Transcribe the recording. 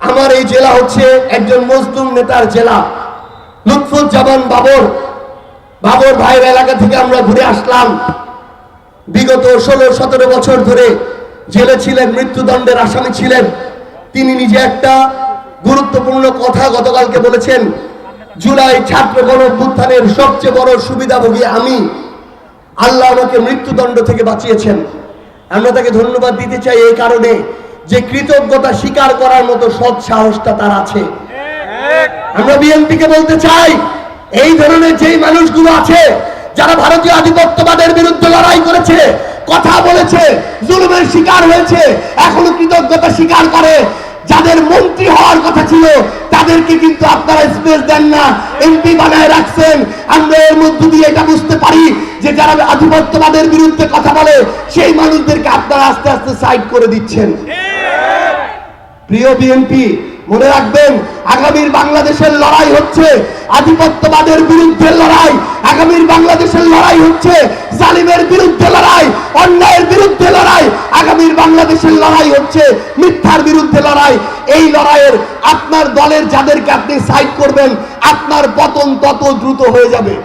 আমার এই জেলা হচ্ছে একজন মজলুম নেতার জেলা, লুৎফুজ্জামান বাবর ভাইয়ের এলাকা থেকে আমরা ঘুরে আসলাম। বিগত 16-17 বছর ধরে জেলে ছিলেন, মৃত্যুদণ্ডের আসামি ছিলেন। তিনি নিজে একটা গুরুত্বপূর্ণ কথা গতকালকে বলেছেন, জুলাই ছাত্র গণঅভ্যুত্থানের সবচেয়ে বড় সুবিধাভোগী আমি, আল্লাহ আমাকে মৃত্যুদণ্ড থেকে বাঁচিয়েছেন। আমরা তাকে ধন্যবাদ দিতে চাই এই কারণে যে কৃতজ্ঞতা স্বীকার করার মতো সৎ সাহসটা তার আছে। আমরা বিএনপিকে বলতে চাই, এই ধরনের যেই মানুষগুলো আছে যারা ভারতীয় আধিপত্যবাদের বিরুদ্ধে লড়াই করেছে, কথা বলেছে, জুলুমের শিকার হয়েছে, এখনো কৃতজ্ঞতা স্বীকার করে, যাদের মন্ত্রী হওয়ার কথা ছিল তাদেরকে কিন্তু আপনারা স্পেস দেন না, এমপি বানায় রাখছেন। আমরা এর মধ্য দিয়ে এটা বুঝতে পারি যে যারা আধিপত্যবাদের বিরুদ্ধে কথা বলে সেই মানুষদেরকে আপনারা আস্তে আস্তে সাইড করে দিচ্ছেন। প্রিয় বিএনপি, মনে রাখবেন, আগামীর বাংলাদেশের লড়াই হচ্ছে আধিপত্যবাদের বিরুদ্ধে লড়াই, আগামীর বাংলাদেশের লড়াই হচ্ছে জালিমের বিরুদ্ধে লড়াই, অন্যায়ের বিরুদ্ধে লড়াই, আগামীর বাংলাদেশের লড়াই হচ্ছে মিথ্যার বিরুদ্ধে লড়াই। এই লড়াইয়ের আপনার দলের যাদেরকে আপনি সাইড করবেন, আপনার পতন তত দ্রুত হয়ে যাবে।